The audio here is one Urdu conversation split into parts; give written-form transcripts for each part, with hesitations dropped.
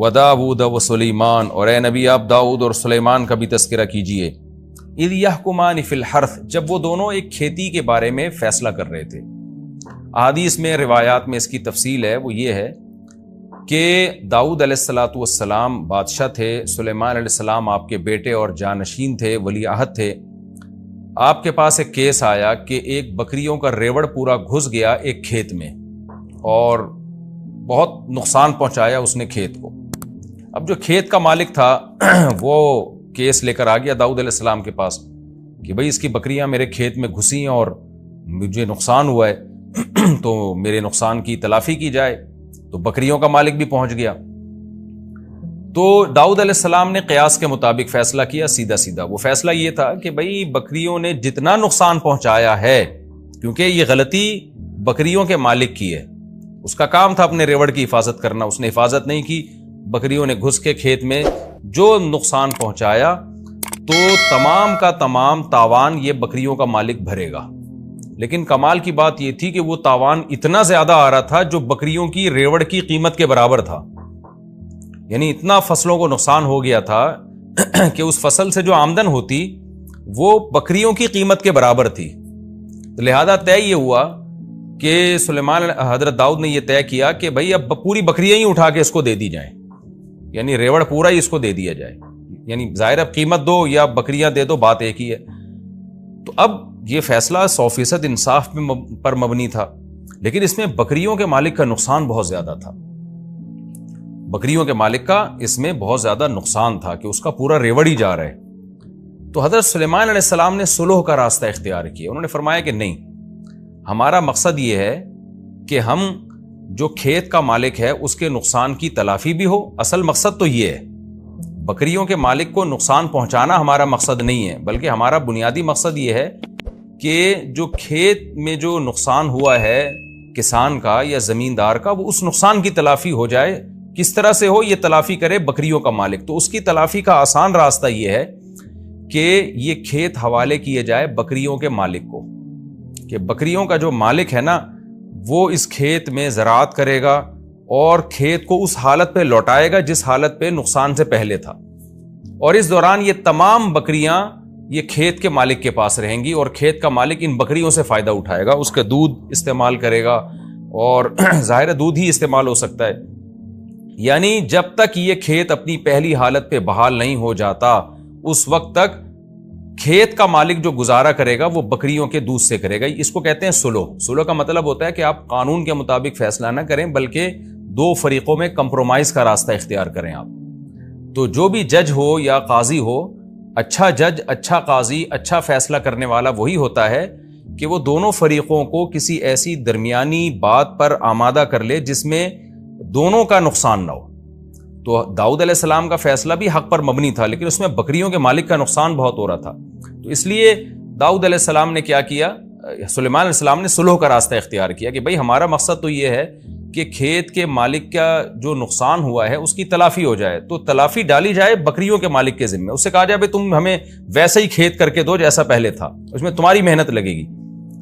وداؤد وسلیمان، اور اے نبی آپ داؤد اور سلیمان کا بھی تذکرہ کیجئے، اذ یحکمان فی الحرث، جب وہ دونوں ایک کھیتی کے بارے میں فیصلہ کر رہے تھے۔ احادیث میں، روایات میں اس کی تفصیل ہے، وہ یہ ہے کہ داؤد علیہ السلام بادشاہ تھے، سلیمان علیہ السلام آپ کے بیٹے اور جانشین تھے، ولی عہد تھے۔ آپ کے پاس ایک کیس آیا کہ ایک بکریوں کا ریوڑ پورا گھس گیا ایک کھیت میں اور بہت نقصان پہنچایا اس نے کھیت کو۔ اب جو کھیت کا مالک تھا وہ کیس لے کر آ گیا داؤد علیہ السلام کے پاس کہ بھئی اس کی بکریاں میرے کھیت میں گھسی ہیں اور مجھے نقصان ہوا ہے تو میرے نقصان کی تلافی کی جائے۔ تو بکریوں کا مالک بھی پہنچ گیا۔ تو داؤد علیہ السلام نے قیاس کے مطابق فیصلہ کیا، سیدھا سیدھا وہ فیصلہ یہ تھا کہ بھئی بکریوں نے جتنا نقصان پہنچایا ہے، کیونکہ یہ غلطی بکریوں کے مالک کی ہے، اس کا کام تھا اپنے ریوڑ کی حفاظت کرنا، اس نے حفاظت نہیں کی، بکریوں نے گھس کے کھیت میں جو نقصان پہنچایا تو تمام کا تمام تاوان یہ بکریوں کا مالک بھرے گا۔ لیکن کمال کی بات یہ تھی کہ وہ تاوان اتنا زیادہ آ رہا تھا جو بکریوں کی ریوڑ کی قیمت کے برابر تھا، یعنی اتنا فصلوں کو نقصان ہو گیا تھا کہ اس فصل سے جو آمدن ہوتی وہ بکریوں کی قیمت کے برابر تھی۔ لہذا طے یہ ہوا کہ حضرت داؤد نے یہ طے کیا کہ بھئی اب پوری بکریاں ہی اٹھا کے اس کو دے دی جائیں، یعنی ریوڑ پورا ہی اس کو دے دیا جائے، یعنی ظاہر اب قیمت دو یا بکریاں دے دو، بات ایک ہی ہے۔ تو اب یہ فیصلہ 100% انصاف پر مبنی تھا، لیکن اس میں بکریوں کے مالک کا نقصان بہت زیادہ تھا، بکریوں کے مالک کا اس میں بہت زیادہ نقصان تھا کہ اس کا پورا ریوڑ ہی جا رہا ہے۔ تو حضرت سلیمان علیہ السلام نے صلح کا راستہ اختیار کیا، انہوں نے فرمایا کہ نہیں، ہمارا مقصد یہ ہے کہ ہم جو کھیت کا مالک ہے اس کے نقصان کی تلافی بھی ہو، اصل مقصد تو یہ ہے، بکریوں کے مالک کو نقصان پہنچانا ہمارا مقصد نہیں ہے، بلکہ ہمارا بنیادی مقصد یہ ہے کہ جو کھیت میں جو نقصان ہوا ہے کسان کا یا زمیندار کا، وہ اس نقصان کی تلافی ہو جائے۔ کس طرح سے ہو، یہ تلافی کرے بکریوں کا مالک۔ تو اس کی تلافی کا آسان راستہ یہ ہے کہ یہ کھیت حوالے کیے جائے بکریوں کے مالک کو، کہ بکریوں کا جو مالک ہے نا وہ اس کھیت میں زراعت کرے گا اور کھیت کو اس حالت پہ لوٹائے گا جس حالت پہ نقصان سے پہلے تھا، اور اس دوران یہ تمام بکریاں یہ کھیت کے مالک کے پاس رہیں گی اور کھیت کا مالک ان بکریوں سے فائدہ اٹھائے گا، اس کا دودھ استعمال کرے گا، اور ظاہر دودھ ہی استعمال ہو سکتا ہے، یعنی جب تک یہ کھیت اپنی پہلی حالت پہ بحال نہیں ہو جاتا اس وقت تک کھیت کا مالک جو گزارا کرے گا وہ بکریوں کے دودھ سے کرے گا۔ اس کو کہتے ہیں صلح۔ صلح کا مطلب ہوتا ہے کہ آپ قانون کے مطابق فیصلہ نہ کریں بلکہ دو فریقوں میں کمپرومائز کا راستہ اختیار کریں آپ۔ تو جو بھی جج ہو یا قاضی ہو، اچھا جج، اچھا قاضی، اچھا فیصلہ کرنے والا وہی ہوتا ہے کہ وہ دونوں فریقوں کو کسی ایسی درمیانی بات پر آمادہ کر لے جس میں دونوں کا نقصان نہ ہو۔ تو داؤد علیہ السلام کا فیصلہ بھی حق پر مبنی تھا، لیکن اس میں بکریوں کے مالک کا نقصان بہت ہو رہا تھا، تو اس لیے داؤد علیہ السلام نے کیا کیا، سلیمان علیہ السلام نے صلح کا راستہ اختیار کیا کہ بھئی ہمارا مقصد تو یہ ہے کہ کھیت کے مالک کا جو نقصان ہوا ہے اس کی تلافی ہو جائے، تو تلافی ڈالی جائے بکریوں کے مالک کے ذمہ، اس سے کہا جائے بھئی تم ہمیں ویسے ہی کھیت کر کے دو جیسا پہلے تھا، اس میں تمہاری محنت لگے گی،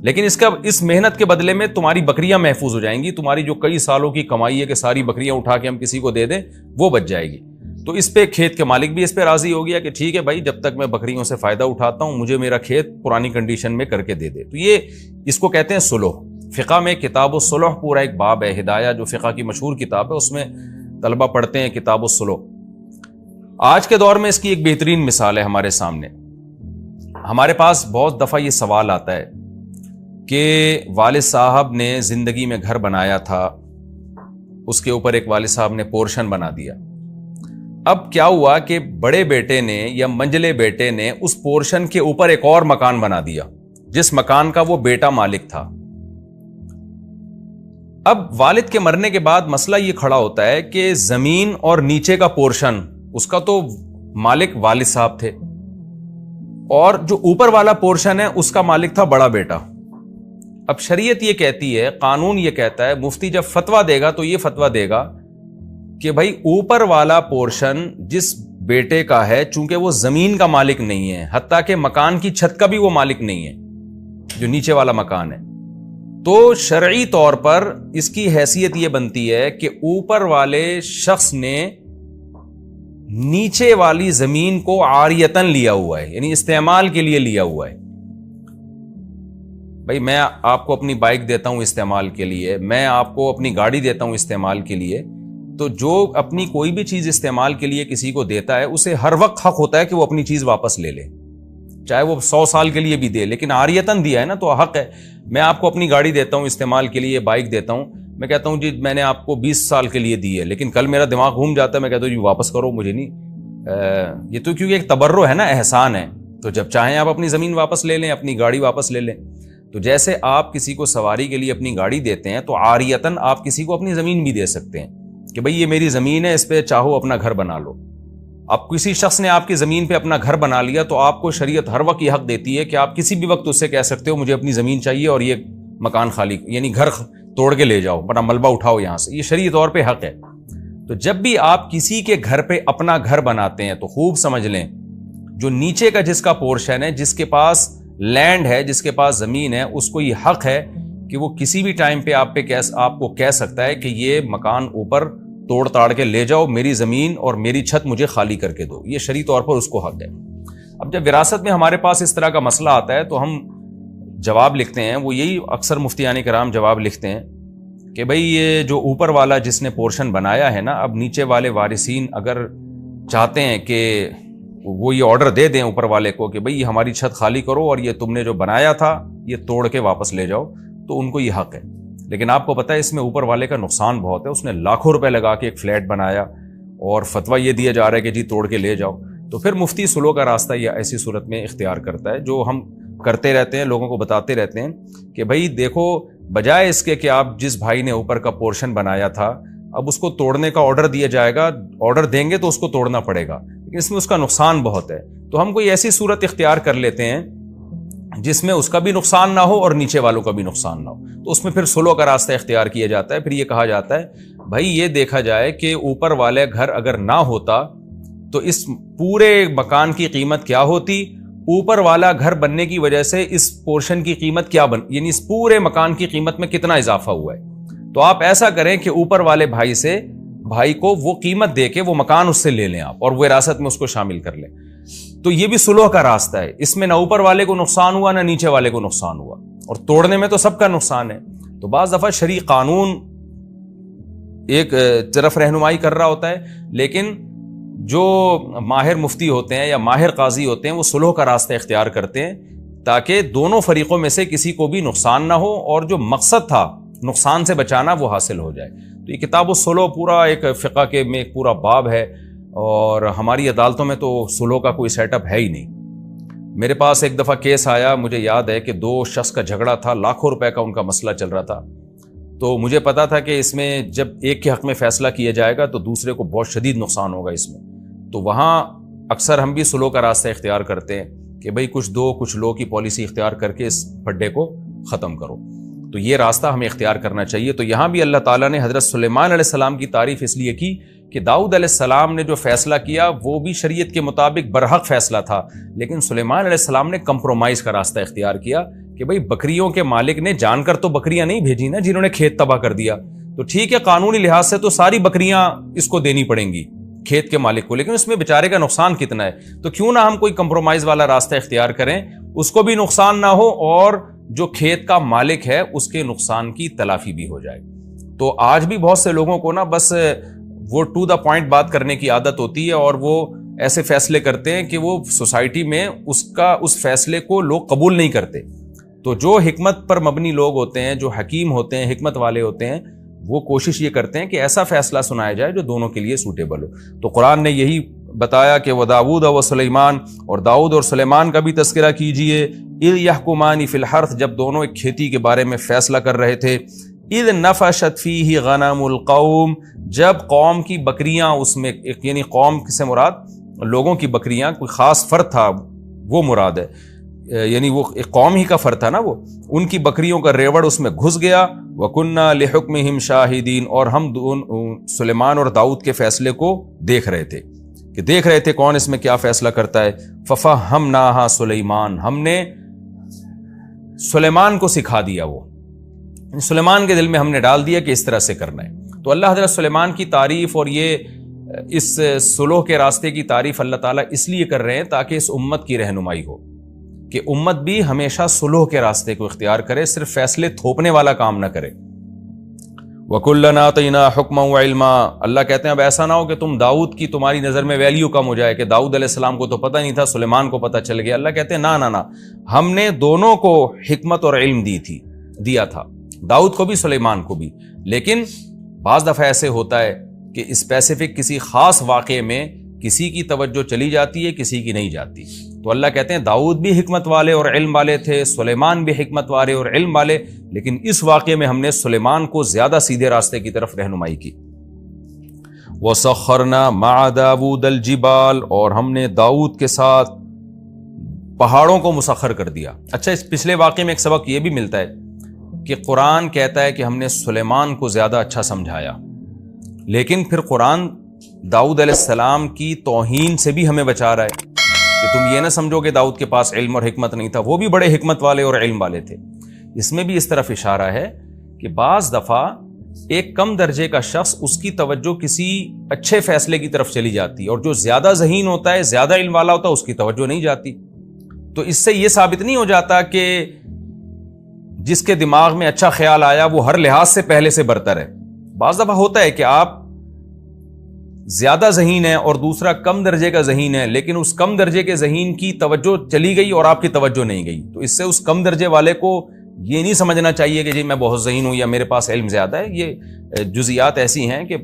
لیکن اس محنت کے بدلے میں تمہاری بکریاں محفوظ ہو جائیں گی، تمہاری جو کئی سالوں کی کمائی ہے کہ ساری بکریاں اٹھا کے ہم کسی کو دے دیں وہ بچ جائے گی۔ تو اس پہ کھیت کے مالک بھی اس پہ راضی ہو گیا کہ ٹھیک ہے بھائی، جب تک میں بکریوں سے فائدہ اٹھاتا ہوں مجھے میرا کھیت پرانی کنڈیشن میں کر کے دے دے۔ تو یہ اس کو کہتے ہیں صلح۔ فقہ میں کتاب الصلح پورا ایک باب ہے، ہدایہ جو فقہ کی مشہور کتاب ہے، اس میں طلبہ پڑھتے ہیں کتاب الصلح۔ آج کے دور میں اس کی ایک بہترین مثال ہے ہمارے سامنے۔ ہمارے پاس بہت دفعہ یہ سوال آتا ہے کہ والد صاحب نے زندگی میں گھر بنایا تھا، اس کے اوپر ایک والد صاحب نے پورشن بنا دیا، اب کیا ہوا کہ بڑے بیٹے نے یا منجلے بیٹے نے اس پورشن کے اوپر ایک اور مکان بنا دیا جس مکان کا وہ بیٹا مالک تھا۔ اب والد کے مرنے کے بعد مسئلہ یہ کھڑا ہوتا ہے کہ زمین اور نیچے کا پورشن اس کا تو مالک والد صاحب تھے، اور جو اوپر والا پورشن ہے اس کا مالک تھا بڑا بیٹا۔ اب شریعت یہ کہتی ہے، قانون یہ کہتا ہے، مفتی جب فتویٰ دے گا تو یہ فتویٰ دے گا کہ بھائی اوپر والا پورشن جس بیٹے کا ہے، چونکہ وہ زمین کا مالک نہیں ہے، حتیٰ کہ مکان کی چھت کا بھی وہ مالک نہیں ہے جو نیچے والا مکان ہے، تو شرعی طور پر اس کی حیثیت یہ بنتی ہے کہ اوپر والے شخص نے نیچے والی زمین کو عاریتن لیا ہوا ہے، یعنی استعمال کے لیے لیا ہوا ہے. بھائی میں آپ کو اپنی بائک دیتا ہوں استعمال کے لیے، میں آپ کو اپنی گاڑی دیتا ہوں استعمال کے لیے، تو جو اپنی کوئی بھی چیز استعمال کے لیے کسی کو دیتا ہے اسے ہر وقت حق ہوتا ہے کہ وہ اپنی چیز واپس لے لے، چاہے وہ 100 سال کے لیے بھی دے، لیکن عاریتن دیا ہے نا تو حق ہے. میں آپ کو اپنی گاڑی دیتا ہوں استعمال کے لیے، بائک دیتا ہوں، میں کہتا ہوں جی میں نے آپ کو 20 سال کے لیے دی ہے، لیکن کل میرا دماغ گھوم جاتا ہے، میں کہتا ہوں جی واپس کرو، مجھے نہیں، یہ تو کیونکہ ایک تبرع ہے نا، احسان ہے، تو جب چاہیں آپ اپنی زمین واپس لے لیں، اپنی گاڑی واپس لے لیں. تو جیسے آپ کسی کو سواری کے لیے اپنی گاڑی دیتے ہیں تو عاریتن آپ کسی کو اپنی زمین بھی دے سکتے ہیں کہ بھئی یہ میری زمین ہے، اس پہ چاہو اپنا گھر بنا لو. اب کسی شخص نے آپ کی زمین پہ اپنا گھر بنا لیا تو آپ کو شریعت ہر وقت یہ حق دیتی ہے کہ آپ کسی بھی وقت اس سے کہہ سکتے ہو مجھے اپنی زمین چاہیے اور یہ مکان خالی، یعنی گھر توڑ کے لے جاؤ، بڑا ملبہ اٹھاؤ یہاں سے، یہ شرعی طور پہ حق ہے. تو جب بھی آپ کسی کے گھر پہ اپنا گھر بناتے ہیں تو خوب سمجھ لیں جو نیچے کا جس کا پورشن ہے، جس کے پاس لینڈ ہے، جس کے پاس زمین ہے، اس کو یہ حق ہے کہ وہ کسی بھی ٹائم پہ آپ کو کہہ سکتا ہے کہ یہ مکان اوپر توڑ تاڑ کے لے جاؤ، میری زمین اور میری چھت مجھے خالی کر کے دو. یہ شرعی طور پر اس کو حق ہے. اب جب وراثت میں ہمارے پاس اس طرح کا مسئلہ آتا ہے تو ہم جواب لکھتے ہیں، وہ یہی اکثر مفتیان کرام جواب لکھتے ہیں کہ بھئی یہ جو اوپر والا جس نے پورشن بنایا ہے نا، اب نیچے والے وارثین اگر چاہتے ہیں کہ وہ یہ آرڈر دے دیں اوپر والے کو کہ بھئی یہ ہماری چھت خالی کرو اور یہ تم نے جو بنایا تھا یہ توڑ کے واپس لے جاؤ، تو ان کو یہ حق ہے. لیکن آپ کو پتہ ہے اس میں اوپر والے کا نقصان بہت ہے. اس نے لاکھوں روپے لگا کے ایک فلیٹ بنایا اور فتویٰ یہ دیا جا رہا ہے کہ جی توڑ کے لے جاؤ. تو پھر مفتی سلو کا راستہ یہ ایسی صورت میں اختیار کرتا ہے جو ہم کرتے رہتے ہیں، لوگوں کو بتاتے رہتے ہیں کہ بھئی دیکھو، بجائے اس کے کہ آپ جس بھائی نے اوپر کا پورشن بنایا تھا اب اس کو توڑنے کا آرڈر دیا جائے گا، آرڈر دیں گے تو اس کو توڑنا پڑے گا، لیکن اس میں اس کا نقصان بہت ہے. تو ہم کوئی ایسی صورت اختیار کر لیتے ہیں جس میں اس کا بھی نقصان نہ ہو اور نیچے والوں کا بھی نقصان نہ ہو، تو اس میں پھر سلو کا راستہ اختیار کیا جاتا ہے. پھر یہ کہا جاتا ہے بھائی یہ دیکھا جائے کہ اوپر والے گھر اگر نہ ہوتا تو اس پورے مکان کی قیمت کیا ہوتی، اوپر والا گھر بننے کی وجہ سے اس پورشن کی قیمت کیا یعنی اس پورے مکان کی قیمت میں کتنا اضافہ ہوا ہے. تو آپ ایسا کریں کہ اوپر والے بھائی کو وہ قیمت دے کے وہ مکان اس سے لے لیں آپ اور وہ وراثت میں اس کو شامل کر لیں. تو یہ بھی صلح کا راستہ ہے، اس میں نہ اوپر والے کو نقصان ہوا نہ نیچے والے کو نقصان ہوا، اور توڑنے میں تو سب کا نقصان ہے. تو بعض دفعہ شرعی قانون ایک طرف رہنمائی کر رہا ہوتا ہے، لیکن جو ماہر مفتی ہوتے ہیں یا ماہر قاضی ہوتے ہیں وہ صلح کا راستہ اختیار کرتے ہیں تاکہ دونوں فریقوں میں سے کسی کو بھی نقصان نہ ہو اور جو مقصد تھا نقصان سے بچانا وہ حاصل ہو جائے. تو یہ کتاب الصلح پورا ایک فقہ کے میں ایک پورا باب ہے، اور ہماری عدالتوں میں تو صلح کا کوئی سیٹ اپ ہے ہی نہیں. میرے پاس ایک دفعہ کیس آیا، مجھے یاد ہے کہ 2 شخص کا جھگڑا تھا، لاکھوں روپے کا ان کا مسئلہ چل رہا تھا. تو مجھے پتا تھا کہ اس میں جب ایک کے حق میں فیصلہ کیا جائے گا تو دوسرے کو بہت شدید نقصان ہوگا اس میں. تو وہاں اکثر ہم بھی صلح کا راستہ اختیار کرتے ہیں کہ بھئی کچھ دو کچھ لو کی پالیسی اختیار کر کے اس پھڈے کو ختم کرو. تو یہ راستہ ہمیں اختیار کرنا چاہیے. تو یہاں بھی اللہ تعالیٰ نے حضرت سلیمان علیہ السلام کی تعریف اس لیے کی کہ داؤد علیہ السلام نے جو فیصلہ کیا وہ بھی شریعت کے مطابق برحق فیصلہ تھا، لیکن سلیمان علیہ السلام نے کمپرومائز کا راستہ اختیار کیا کہ بھئی بکریوں کے مالک نے جان کر تو بکریاں نہیں بھیجی نا جنہوں نے کھیت تباہ کر دیا. تو ٹھیک ہے قانونی لحاظ سے تو ساری بکریاں اس کو دینی پڑیں گی کھیت کے مالک کو، لیکن اس میں بیچارے کا نقصان کتنا ہے. تو کیوں نہ ہم کوئی کمپرومائز والا راستہ اختیار کریں، اس کو بھی نقصان نہ ہو اور جو کھیت کا مالک ہے اس کے نقصان کی تلافی بھی ہو جائے. تو آج بھی بہت سے لوگوں کو نا بس وہ ٹو دا پوائنٹ بات کرنے کی عادت ہوتی ہے اور وہ ایسے فیصلے کرتے ہیں کہ وہ سوسائٹی میں اس فیصلے کو لوگ قبول نہیں کرتے. تو جو حکمت پر مبنی لوگ ہوتے ہیں، جو حکیم ہوتے ہیں، حکمت والے ہوتے ہیں، وہ کوشش یہ کرتے ہیں کہ ایسا فیصلہ سنایا جائے جو دونوں کے لیے سوٹیبل ہو. تو قرآن نے یہی بتایا کہ وَدَاوُودَ وَسُلَیمان، اور داؤد اور سلیمان کا بھی تذکرہ کیجئے. اِذْ يَحْكُمَانِ فِي الْحَرْثِ، جب دونوں ایک کھیتی کے بارے میں فیصلہ کر رہے تھے. اِذْ نَفَشَتْ فِيهِ غَنَمُ الْقَوْمِ، جب قوم کی بکریاں اس میں، یعنی قوم سے مراد لوگوں کی بکریاں، کوئی خاص فرد تھا وہ مراد ہے، یعنی وہ ایک قوم ہی کا فرد تھا نا، وہ ان کی بکریوں کا ریوڑ اس میں گھس گیا. وَكُنَّا لِحُكْمِهِمْ شَاهِدِينَ، اور ہم سلیمان اور داؤد کے فیصلے کو دیکھ رہے تھے کون اس میں کیا فیصلہ کرتا ہے. فَفَهَّمْنَاهَا سلیمان، ہم نے سلیمان کو سکھا دیا، وہ سلیمان کے دل میں ہم نے ڈال دیا کہ اس طرح سے کرنا ہے. تو اللہ حضرت سلیمان کی تعریف اور یہ اس صلح کے راستے کی تعریف اللہ تعالیٰ اس لیے کر رہے ہیں تاکہ اس امت کی رہنمائی ہو کہ امت بھی ہمیشہ صلح کے راستے کو اختیار کرے، صرف فیصلے تھوپنے والا کام نہ کرے۔ وَكُلًّا آتَيْنَا حُكْمًا وَعِلْمًا، اللہ کہتے ہیں اب ایسا نہ ہو کہ داؤد کی تمہاری نظر میں ویلیو کم ہو جائے کہ داؤد علیہ السلام کو تو پتہ نہیں تھا، سلیمان کو پتہ چل گیا۔ اللہ کہتے ہیں نہ، ہم نے دونوں کو حکمت اور علم دیا تھا، داؤد کو بھی سلیمان کو بھی، لیکن بعض دفعہ ایسے ہوتا ہے کہ اسپیسیفک کسی خاص واقعے میں کسی کی توجہ چلی جاتی ہے، کسی کی نہیں جاتی۔ تو اللہ کہتے ہیں داؤد بھی حکمت والے اور علم والے تھے، سلیمان بھی حکمت والے اور علم والے، لیکن اس واقعے میں ہم نے سلیمان کو زیادہ سیدھے راستے کی طرف رہنمائی کی۔ وَسَخَّرْنَا مَعَ دَاوُودَ الْجِبَالَ، اور ہم نے داؤد کے ساتھ پہاڑوں کو مسخر کر دیا۔ اچھا، اس پچھلے واقعے میں ایک سبق یہ بھی ملتا ہے کہ قرآن کہتا ہے کہ ہم نے سلیمان کو زیادہ اچھا سمجھایا، لیکن پھر قرآن داؤد علیہ السلام کی توہین سے بھی ہمیں بچا رہا ہے کہ تم یہ نہ سمجھو کہ داؤد کے پاس علم اور حکمت نہیں تھا، وہ بھی بڑے حکمت والے اور علم والے تھے۔ اس میں بھی اس طرف اشارہ ہے کہ بعض دفعہ ایک کم درجے کا شخص، اس کی توجہ کسی اچھے فیصلے کی طرف چلی جاتی ہے، اور جو زیادہ ذہین ہوتا ہے، زیادہ علم والا ہوتا ہے، اس کی توجہ نہیں جاتی۔ تو اس سے یہ ثابت نہیں ہو جاتا کہ جس کے دماغ میں اچھا خیال آیا وہ ہر لحاظ سے پہلے سے برتر ہے۔ بعض دفعہ ہوتا ہے کہ آپ زیادہ ذہین ہے اور دوسرا کم درجے کا ذہین ہے، لیکن اس کم درجے کے ذہین کی توجہ چلی گئی اور آپ کی توجہ نہیں گئی، تو اس سے اس کم درجے والے کو یہ نہیں سمجھنا چاہیے کہ جی میں بہت ذہین ہوں یا میرے پاس علم زیادہ ہے۔ یہ جزیات ایسی ہیں کہ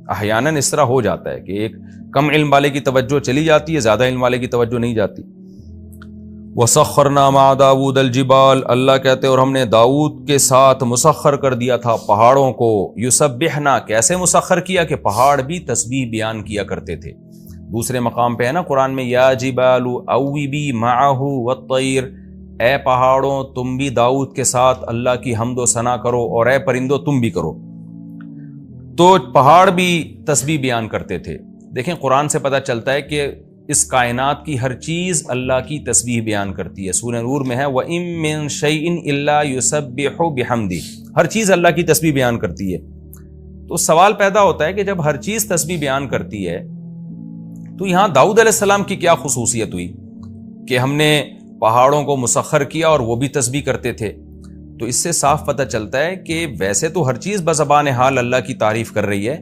احیاناً اس طرح ہو جاتا ہے کہ ایک کم علم والے کی توجہ چلی جاتی ہے، زیادہ علم والے کی توجہ نہیں جاتی۔ وَسَخَّرْنَا مَعَ دَاوُودَ الْجِبَالَ، اللہ کہتے اور ہم نے داؤد کے ساتھ مسخر کر دیا تھا پہاڑوں کو۔ یسبحنا، کیسے مسخر کیا کہ پہاڑ بھی تسبیح بیان کیا کرتے تھے۔ دوسرے مقام پہ ہے نا قرآن میں، یا جبال اوبی معہ والطیر، اے پہاڑوں تم بھی داؤد کے ساتھ اللہ کی حمد و ثنا کرو، اور اے پرندوں تم بھی کرو۔ تو پہاڑ بھی تسبیح بیان کرتے تھے۔ دیکھیں قرآن سے پتہ چلتا ہے کہ اس کائنات کی ہر چیز اللہ کی تسبیح بیان کرتی ہے۔ سورہ نور میں ہے وَإِن مِّن شَيْءٍ إِلَّا يُسَبِّحُ بِحَمْدِهِ، ہر چیز اللہ کی تسبیح بیان کرتی ہے۔ تو سوال پیدا ہوتا ہے کہ جب ہر چیز تسبیح بیان کرتی ہے تو یہاں داؤد علیہ السلام کی کیا خصوصیت ہوئی کہ ہم نے پہاڑوں کو مسخر کیا اور وہ بھی تسبیح کرتے تھے؟ تو اس سے صاف پتہ چلتا ہے کہ ویسے تو ہر چیز بزبان حال اللہ کی تعریف کر رہی ہے،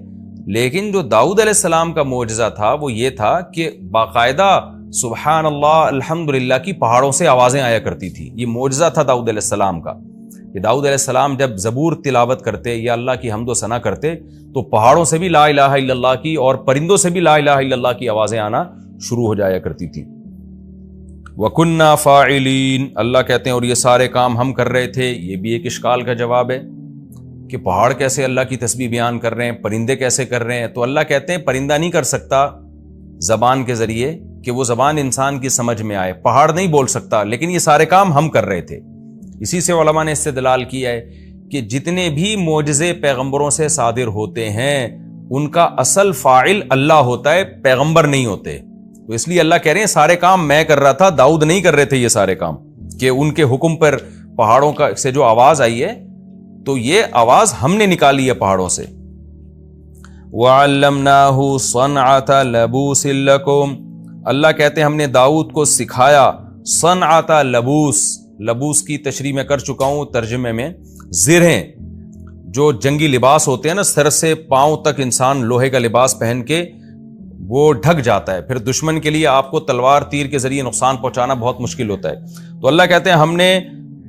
لیکن جو داؤد علیہ السلام کا معجزہ تھا وہ یہ تھا کہ باقاعدہ سبحان اللہ الحمدللہ کی پہاڑوں سے آوازیں آیا کرتی تھی۔ یہ معجزہ تھا داؤد علیہ السلام کا کہ داؤد علیہ السلام جب زبور تلاوت کرتے یا اللہ کی حمد و ثنا کرتے تو پہاڑوں سے بھی لا الہ الا اللہ کی اور پرندوں سے بھی لا الہ الا اللہ کی آوازیں آنا شروع ہو جایا کرتی تھی۔ وَكُنَّا فَاعِلِينَ، اللہ کہتے ہیں اور یہ سارے کام ہم کر رہے تھے۔ یہ بھی ایک اشکال کا جواب ہے کہ پہاڑ کیسے اللہ کی تسبیح بیان کر رہے ہیں، پرندے کیسے کر رہے ہیں؟ تو اللہ کہتے ہیں پرندہ نہیں کر سکتا زبان کے ذریعے کہ وہ زبان انسان کی سمجھ میں آئے، پہاڑ نہیں بول سکتا، لیکن یہ سارے کام ہم کر رہے تھے۔ اسی سے علماء نے استدلال کیا ہے کہ جتنے بھی معجزے پیغمبروں سے صادر ہوتے ہیں ان کا اصل فاعل اللہ ہوتا ہے، پیغمبر نہیں ہوتے۔ تو اس لیے اللہ کہہ رہے ہیں سارے کام میں کر رہا تھا، داؤد نہیں کر رہے تھے یہ سارے کام، کہ ان کے حکم پر پہاڑوں کا سے جو آواز آئی ہے تو یہ آواز ہم نے نکالی ہے پہاڑوں سے۔ وَعَلَّمْنَاهُ صَنْعَةَ لَبُوسٍ لَكُمْ، اللہ کہتے ہیں ہم نے داؤد کو سکھایا صنعۃ لبوس، لبوس کی تشریح میں کر چکا ہوں ترجمے میں، زرہیں جو جنگی لباس ہوتے ہیں نا، سر سے پاؤں تک انسان لوہے کا لباس پہن کے وہ ڈھک جاتا ہے، پھر دشمن کے لیے آپ کو تلوار تیر کے ذریعے نقصان پہنچانا بہت مشکل ہوتا ہے۔ تو اللہ کہتے ہیں ہم نے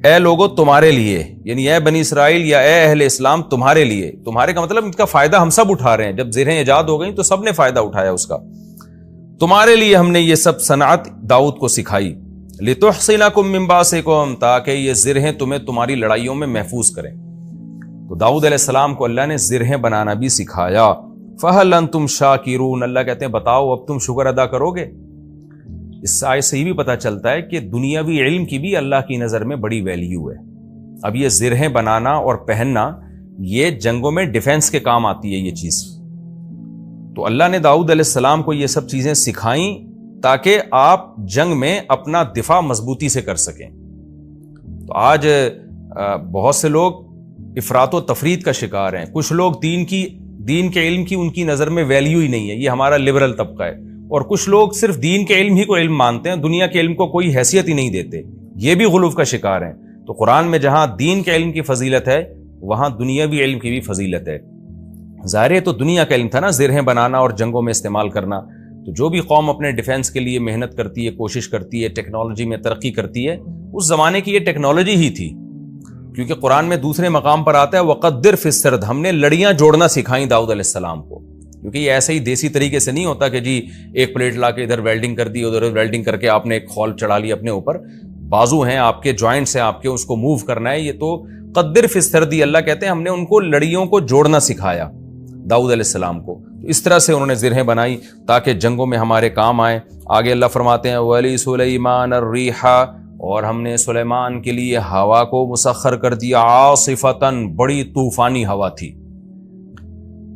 اے لوگو تمہارے لیے، یعنی اے بنی اسرائیل یا اے اہل اسلام تمہارے لیے، تمہارے کا مطلب ان کا فائدہ ہم سب اٹھا رہے ہیں، جب زرہیں ایجاد ہو گئیں تو سب نے فائدہ اٹھایا اس کا، تمہارے لیے ہم نے یہ سب صنعت داؤد کو سکھائی، لِتُحْصِنَكُم مِّن بَأْسِكُم، تاکہ یہ زرہیں تمہیں تمہاری لڑائیوں میں محفوظ کریں۔ تو داؤد علیہ السلام کو اللہ نے زرہیں بنانا بھی سکھایا۔ فَهَلْ أَنْتُمْ شَاكِرُونَ، اللہ کہتے ہیں بتاؤ اب تم شکر ادا کرو گے؟ اس آیت سے یہ بھی پتہ چلتا ہے کہ دنیاوی علم کی بھی اللہ کی نظر میں بڑی ویلیو ہے۔ اب یہ زرہیں بنانا اور پہننا یہ جنگوں میں ڈیفنس کے کام آتی ہے یہ چیز، تو اللہ نے داؤد علیہ السلام کو یہ سب چیزیں سکھائیں تاکہ آپ جنگ میں اپنا دفاع مضبوطی سے کر سکیں۔ تو آج بہت سے لوگ افراط و تفرید کا شکار ہیں، کچھ لوگ دین کی دین کے علم کی ان کی نظر میں ویلیو ہی نہیں ہے، یہ ہمارا لبرل طبقہ ہے، اور کچھ لوگ صرف دین کے علم ہی کو علم مانتے ہیں، دنیا کے علم کو کوئی حیثیت ہی نہیں دیتے، یہ بھی غلو کا شکار ہیں۔ تو قرآن میں جہاں دین کے علم کی فضیلت ہے وہاں دنیاوی علم کی بھی فضیلت ہے۔ ظاہر ہے تو دنیا کا علم تھا نا، زرہیں بنانا اور جنگوں میں استعمال کرنا، تو جو بھی قوم اپنے ڈیفنس کے لیے محنت کرتی ہے، کوشش کرتی ہے، ٹیکنالوجی میں ترقی کرتی ہے، اس زمانے کی یہ ٹیکنالوجی ہی تھی، کیونکہ قرآن میں دوسرے مقام پر آتا ہے وقدر فی السرد، ہم نے لڑیاں جوڑنا سکھائیں داؤد علیہ السلام کو، کیونکہ یہ ایسے ہی دیسی طریقے سے نہیں ہوتا کہ جی ایک پلیٹ لا کے ادھر ویلڈنگ کر دی، ادھر ویلڈنگ کر کے آپ نے ایک خول چڑھا لی اپنے اوپر، بازو ہیں آپ کے، جوائنٹس ہیں آپ کے، اس کو موو کرنا ہے، یہ تو قدر فی السرد، اللہ کہتے ہیں ہم نے ان کو لڑیوں کو جوڑنا سکھایا داؤد علیہ السلام کو، اس طرح سے انہوں نے زرہیں بنائی تاکہ جنگوں میں ہمارے کام آئے۔ آگے اللہ فرماتے ہیں وَلِسُلَيْمَانَ الرِّيحَ، اور ہم نے سلیمان کے لیے ہوا کو مسخر کر دیا، عاصفۃً، بڑی طوفانی ہوا تھی۔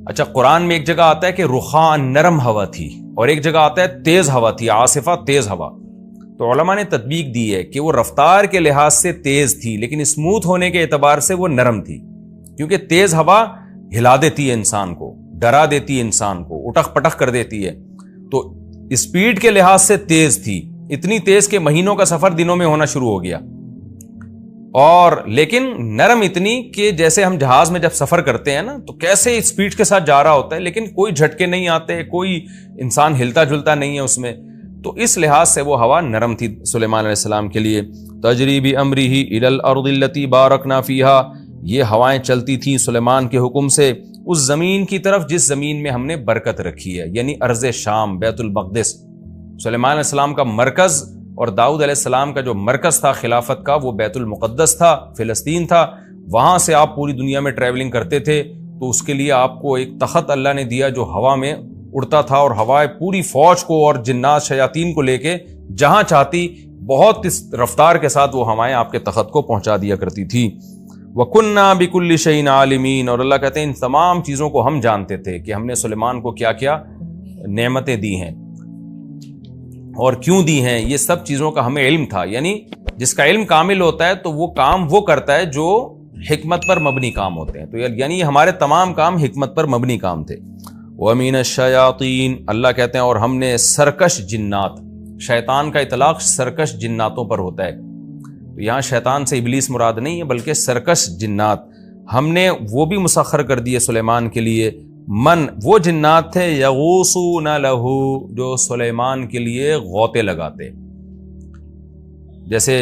اچھا، قرآن میں ایک جگہ آتا ہے کہ رخاء، نرم ہوا تھی، اور ایک جگہ آتا ہے تیز ہوا تھی، عاصفہ تیز ہوا۔ تو علماء نے تطبیق دی ہے کہ وہ رفتار کے لحاظ سے تیز تھی لیکن اسموتھ ہونے کے اعتبار سے وہ نرم تھی، کیونکہ تیز ہوا ہلا دیتی ہے انسان کو، ڈرا دیتی ہے انسان کو، اٹک پٹک کر دیتی ہے، تو اسپیڈ کے لحاظ سے تیز تھی، اتنی تیز کہ مہینوں کا سفر دنوں میں ہونا شروع ہو گیا، اور لیکن نرم اتنی کہ جیسے ہم جہاز میں جب سفر کرتے ہیں نا تو کیسے اسپیڈ کے ساتھ جا رہا ہوتا ہے لیکن کوئی جھٹکے نہیں آتے، کوئی انسان ہلتا جلتا نہیں ہے اس میں، تو اس لحاظ سے وہ ہوا نرم تھی سلیمان علیہ السلام کے لیے۔ تجری بامرہ الی الارض التی بارکنا فیہا، یہ ہوائیں چلتی تھیں سلیمان کے حکم سے اس زمین کی طرف جس زمین میں ہم نے برکت رکھی ہے، یعنی ارض شام، بیت المقدس۔ سلیمان علیہ السلام کا مرکز اور داؤد علیہ السلام کا جو مرکز تھا خلافت کا وہ بیت المقدس تھا، فلسطین تھا، وہاں سے آپ پوری دنیا میں ٹریولنگ کرتے تھے، تو اس کے لیے آپ کو ایک تخت اللہ نے دیا جو ہوا میں اڑتا تھا، اور ہوائیں پوری فوج کو اور جنات شیاطین کو لے کے جہاں چاہتی بہت رفتار کے ساتھ وہ ہوائیں آپ کے تخت کو پہنچا دیا کرتی تھی۔ وَكُنَّا بِكُلِّ شَيْءٍ عَالِمِينَ، اور اللہ کہتے ہیں ان تمام چیزوں کو ہم جانتے تھے کہ ہم نے سلیمان کو کیا کیا نعمتیں دی ہیں اور کیوں دی ہیں، یہ سب چیزوں کا ہمیں علم تھا، یعنی جس کا علم کامل ہوتا ہے تو وہ کام وہ کرتا ہے جو حکمت پر مبنی کام ہوتے ہیں، تو یعنی ہمارے تمام کام حکمت پر مبنی کام تھے۔ وَمِنَ الشَّيَاطِينَ، اللہ کہتے ہیں اور ہم نے سرکش جنات، شیطان کا اطلاق سرکش جناتوں پر ہوتا ہے، تو یہاں شیطان سے ابلیس مراد نہیں ہے بلکہ سرکش جنات ہم نے وہ بھی مسخر کر دیے سلیمان کے لیے۔ من، وہ جنات تھے یغوصون لہو، جو سلیمان کے لیے غوطے لگاتے، جیسے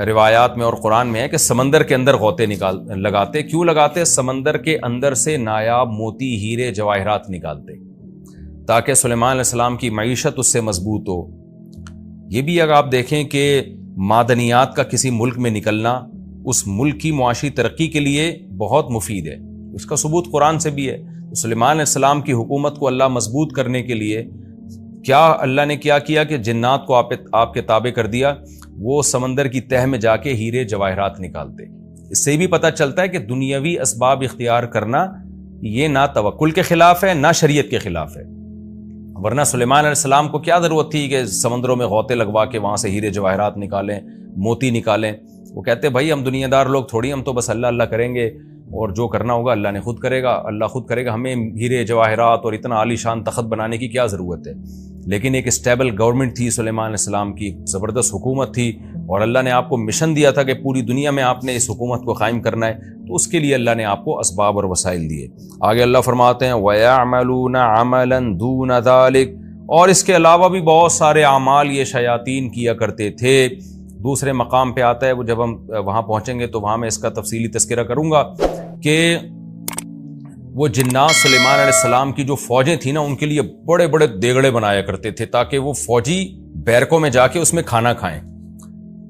روایات میں اور قرآن میں ہے کہ سمندر کے اندر غوطے لگاتے، کیوں لگاتے؟ سمندر کے اندر سے نایاب موتی، ہیرے، جواہرات نکالتے تاکہ سلیمان علیہ السلام کی معیشت اس سے مضبوط ہو۔ یہ بھی اگر آپ دیکھیں کہ معدنیات کا کسی ملک میں نکلنا اس ملک کی معاشی ترقی کے لیے بہت مفید ہے، اس کا ثبوت قرآن سے بھی ہے۔ سلیمان علیہ السلام کی حکومت کو اللہ مضبوط کرنے کے لیے کیا اللہ نے کیا کہ جنات کو آپ کے تابع کر دیا، وہ سمندر کی تہ میں جا کے ہیرے جواہرات نکالتے۔ اس سے بھی پتہ چلتا ہے کہ دنیاوی اسباب اختیار کرنا یہ نہ توکل کے خلاف ہے نہ شریعت کے خلاف ہے، ورنہ سلیمان علیہ السلام کو کیا ضرورت تھی کہ سمندروں میں غوطے لگوا کے وہاں سے ہیرے جواہرات نکالیں، موتی نکالیں۔ وہ کہتے بھائی ہم دنیا دار لوگ تھوڑی، ہم تو بس اللہ اللہ کریں گے اور جو کرنا ہوگا اللہ نے خود کرے گا، اللہ خود کرے گا، ہمیں ہیرے جواہرات اور اتنا عالی شان تخت بنانے کی کیا ضرورت ہے۔ لیکن ایک اسٹیبل گورنمنٹ تھی سلیمان علیہ السلام کی، زبردست حکومت تھی، اور اللہ نے آپ کو مشن دیا تھا کہ پوری دنیا میں آپ نے اس حکومت کو قائم کرنا ہے، تو اس کے لیے اللہ نے آپ کو اسباب اور وسائل دیے۔ آگے اللہ فرماتے ہیں وَيَعْمَلُونَ عَمَلًا دُونَ ذَلِكَ، اور اس کے علاوہ بھی بہت سارے اعمال یہ شیاطین کیا کرتے تھے۔ دوسرے مقام پہ آتا ہے، وہ جب ہم وہاں پہنچیں گے تو وہاں میں اس کا تفصیلی تذکرہ کروں گا کہ وہ جنات سلیمان علیہ السلام کی جو فوجیں تھیں نا ان کے لیے بڑے بڑے دیگڑے بنایا کرتے تھے تاکہ وہ فوجی بیرکوں میں جا کے اس میں کھانا کھائیں،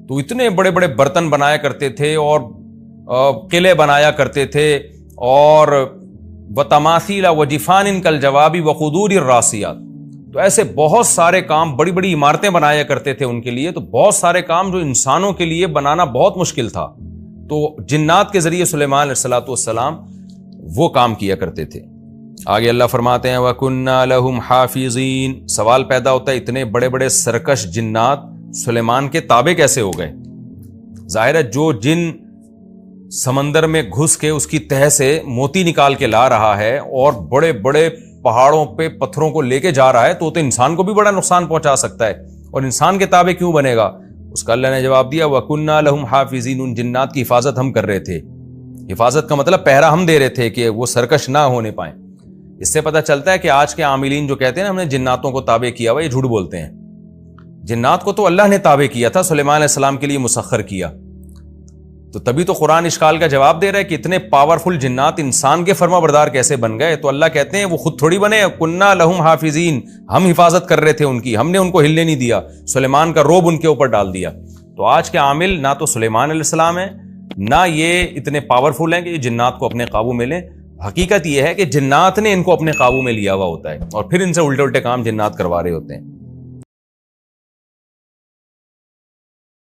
تو اتنے بڑے بڑے برتن بنایا کرتے تھے اور قلعے بنایا کرتے تھے، اور وتماثیل وجفان کالجواب وقدور الراسیات، تو ایسے بہت سارے کام، بڑی بڑی عمارتیں بنایا کرتے تھے ان کے لیے، تو بہت سارے کام جو انسانوں کے لیے بنانا بہت مشکل تھا، تو جنات کے ذریعے سلیمان علیہ السلام وہ کام کیا کرتے تھے۔ آگے اللہ فرماتے ہیں وَكُنَّا لَهُمْ حَافِظِينَ، سوال پیدا ہوتا ہے اتنے بڑے بڑے سرکش جنات سلیمان کے تابع کیسے ہو گئے؟ ظاہر ہے جو جن سمندر میں گھس کے اس کی تہ سے موتی نکال کے لا رہا ہے اور بڑے بڑے پہاڑوں پہ پتھروں کو لے کے جا رہا ہے تو انسان کو بھی بڑا نقصان پہنچا سکتا ہے، اور انسان کے تابع کیوں بنے گا؟ اس کا اللہ نے جواب دیا وَكُنَّا لَهُمْ حَافِظِينَ، ان جنات کی حفاظت ہم کر رہے تھے۔ حفاظت کا مطلب پہرا ہم دے رہے تھے کہ وہ سرکش نہ ہونے پائیں۔ اس سے پتہ چلتا ہے کہ آج کے عاملین جو کہتے ہیں ہم نے جناتوں کو تابع کیا ہوا، یہ جھوٹ بولتے ہیں۔ جنات کو تو اللہ نے تابع کیا تھا، سلیمان علیہ السلام کے لیے مسخر کیا، تو تبھی تو قرآن اشکال کا جواب دے رہا ہے کہ اتنے پاورفل جنات انسان کے فرما بردار کیسے بن گئے؟ تو اللہ کہتے ہیں وہ خود تھوڑی بنے، کنا لہم حافظین، ہم حفاظت کر رہے تھے ان کی، ہم نے ان کو ہلنے نہیں دیا، سلیمان کا روب ان کے اوپر ڈال دیا۔ تو آج کے عامل نہ تو سلیمان علیہ السلام ہیں، نہ یہ اتنے پاورفل ہیں کہ یہ جنات کو اپنے قابو میں لیں۔ حقیقت یہ ہے کہ جنات نے ان کو اپنے قابو میں لیا ہوا ہوتا ہے، اور پھر ان سے الٹے الٹے کام جنات کروا رہے ہوتے ہیں۔